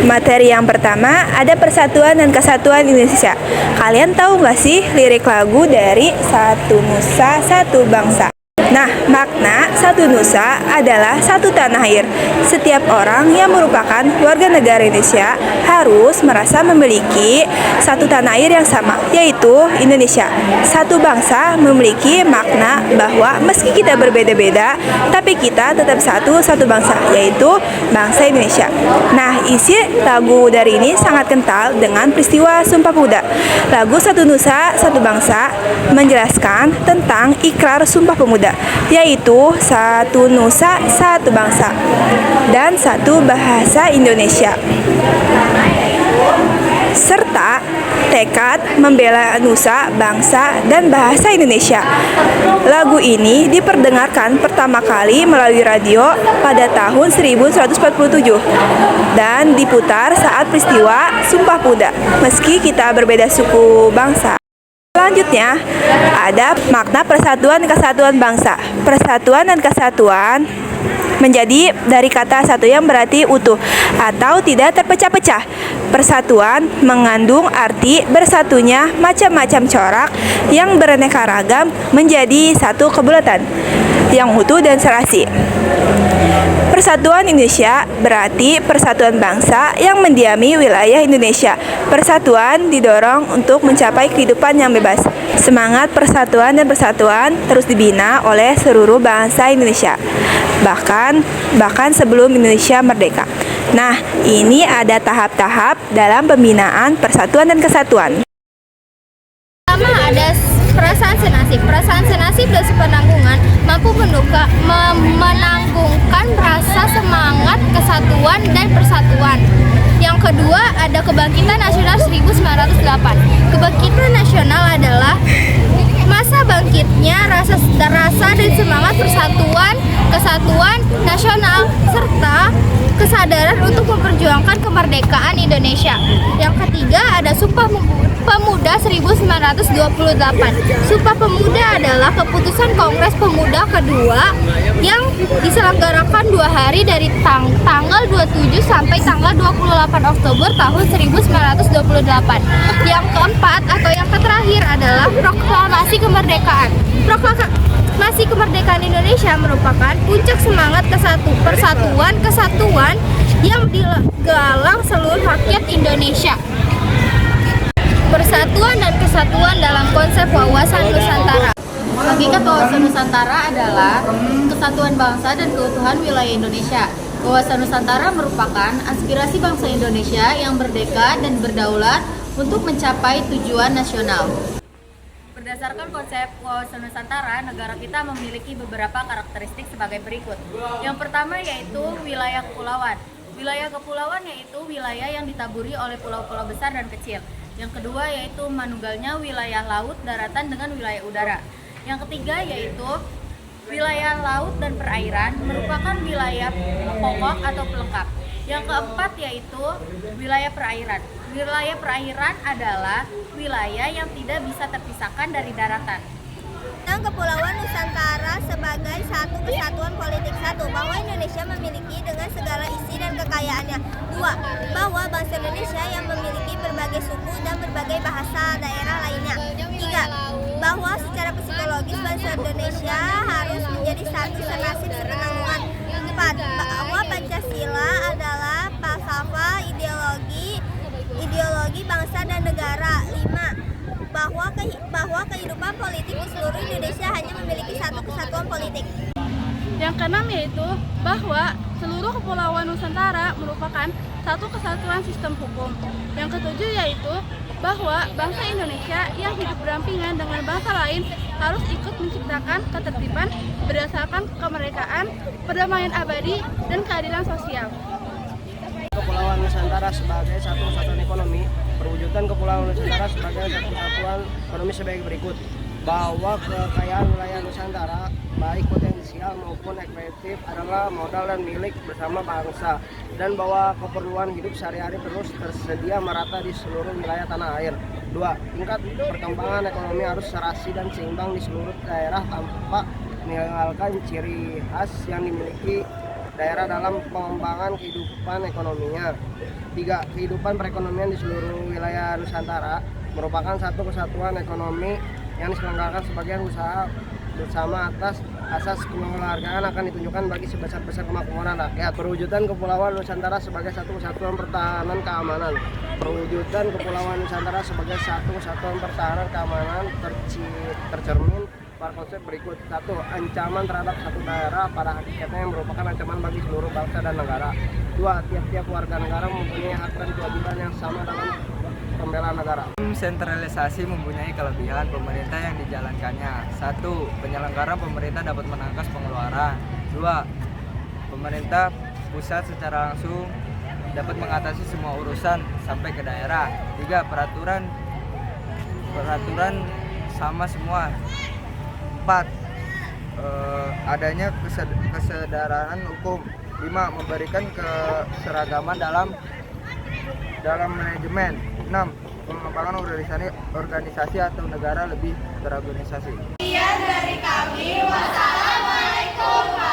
Materi yang pertama ada Persatuan dan Kesatuan Indonesia. Kalian tahu nggak sih lirik lagu dari Satu Nusa Satu Bangsa? Nah, makna satu nusa adalah satu tanah air. Setiap orang yang merupakan warga negara Indonesia harus merasa memiliki satu tanah air yang sama, yaitu Indonesia. Satu bangsa memiliki makna bahwa meski kita berbeda-beda, tapi kita tetap satu bangsa, yaitu bangsa Indonesia. Nah, isi lagu dari ini sangat kental dengan peristiwa Sumpah Pemuda. Lagu Satu Nusa Satu Bangsa menjelaskan tentang ikrar Sumpah Pemuda, yaitu satu nusa, satu bangsa, dan satu bahasa Indonesia, serta tekad membela nusa, bangsa, dan bahasa Indonesia. Lagu ini diperdengarkan pertama kali melalui radio pada tahun 1147 dan diputar saat peristiwa Sumpah Pemuda, meski kita berbeda suku bangsa. Selanjutnya, ada makna persatuan dan kesatuan bangsa. Persatuan dan kesatuan menjadi dari kata satu yang berarti utuh atau tidak terpecah-pecah. Persatuan mengandung arti bersatunya macam-macam corak yang beraneka ragam menjadi satu kebulatan yang utuh dan serasi. Persatuan Indonesia berarti persatuan bangsa yang mendiami wilayah Indonesia. Persatuan didorong untuk mencapai kehidupan yang bebas. Semangat persatuan dan persatuan terus dibina oleh seluruh bangsa Indonesia, bahkan sebelum Indonesia merdeka. Nah, ini ada tahap-tahap dalam pembinaan persatuan dan kesatuan. Pertama ada perasaan senasib. Perasaan senasib dan sepenanggungan mampu menanggungkan rasa semangat kesatuan dan persatuan. Yang kedua ada Kebangkitan Nasional 1908. Kebangkitan nasional adalah masa bangkitnya rasa dan semangat persatuan, kesatuan nasional serta kesadaran untuk memperjuangkan kemerdekaan Indonesia. Yang ketiga ada Sumpah Pemuda 1928. Sumpah Pemuda adalah keputusan Kongres Pemuda kedua yang diselenggarakan 2 hari dari tanggal 27 sampai tanggal 28 Oktober tahun 1928. Yang keempat atau yang terakhir adalah Proklamasi Kemerdekaan. Proklamasi Kemerdekaan Indonesia merupakan puncak semangat kesatuan yang digalang seluruh rakyat Indonesia. Persatuan dan kesatuan dalam konsep wawasan Nusantara. Hakikat wawasan Nusantara adalah kesatuan bangsa dan keutuhan wilayah Indonesia. Wawasan Nusantara merupakan aspirasi bangsa Indonesia yang merdeka dan berdaulat untuk mencapai tujuan nasional. Berdasarkan konsep wawasan Nusantara, negara kita memiliki beberapa karakteristik sebagai berikut. Yang pertama yaitu wilayah kepulauan. Wilayah kepulauan yaitu wilayah yang ditaburi oleh pulau-pulau besar dan kecil. Yang kedua yaitu manunggalnya wilayah laut, daratan dengan wilayah udara. Yang ketiga yaitu wilayah laut dan perairan merupakan wilayah pokok atau pelengkap. Yang keempat yaitu wilayah perairan. Wilayah perairan adalah wilayah yang tidak bisa terpisahkan dari daratan. Dan Kepulauan Nusantara sebagai satu kesatuan politik. 1. Bahwa Indonesia memiliki dengan segala isi dan kekayaannya. 2. Bahwa bangsa Indonesia yang memiliki berbagai suku dan berbagai bahasa daerah lainnya. 3. Bahwa secara psikologis bangsa Indonesia harus menjadi satu senasib sepenanggungan. 4. Bahwa Pancasila adalah falsafah ideologi bangsa dan negara. 5. Bahwa kehidupan politik di seluruh Indonesia hanya memiliki satu kesatuan politik. Yang keenam yaitu bahwa seluruh kepulauan Nusantara merupakan satu kesatuan sistem hukum. Yang ketujuh yaitu bahwa bangsa Indonesia yang hidup berdampingan dengan bangsa lain harus ikut menciptakan ketertiban berdasarkan kemerdekaan, perdamaian abadi, dan keadilan sosial. Kepulauan Nusantara sebagai satu kesatuan ekonomi, perwujudan Kepulauan Nusantara sebagai satu kesatuan ekonomi sebagai berikut. Bahwa kekayaan wilayah Nusantara baik potensial maupun efektif adalah modal dan milik bersama bangsa, dan bahwa keperluan hidup sehari-hari terus tersedia merata di seluruh wilayah tanah air. 2. Tingkat perkembangan ekonomi harus serasi dan seimbang di seluruh daerah tanpa meninggalkan ciri khas yang dimiliki daerah dalam pengembangan kehidupan ekonominya. 3. Kehidupan perekonomian di seluruh wilayah Nusantara merupakan satu kesatuan ekonomi yang diselenggarakan sebagai usaha bersama atas asas kekeluargaan akan ditunjukkan bagi sebesar-besar kemakmuran rakyat. Perwujudan Kepulauan Nusantara sebagai satu kesatuan pertahanan keamanan. Perwujudan Kepulauan Nusantara sebagai satu kesatuan pertahanan keamanan tercermin pada konsep berikut. 1. Ancaman terhadap satu daerah pada hakikatnya yang merupakan ancaman bagi seluruh bangsa dan negara. 2. Tiap-tiap warga negara mempunyai hak dan kewajiban yang sama dalam pembelaan negara. Sentralisasi mempunyai kelebihan pemerintah yang dijalankannya. 1. Penyelenggara pemerintah dapat menangkas pengeluaran. 2. Pemerintah pusat secara langsung dapat mengatasi semua urusan sampai ke daerah. 3. Peraturan sama semua. 4. Adanya kesadaran hukum. 5. Memberikan keseragaman dalam manajemen. 6. Pengembangan organisasi atau negara lebih terorganisasi. Sekian dari kami. Wassalamualaikum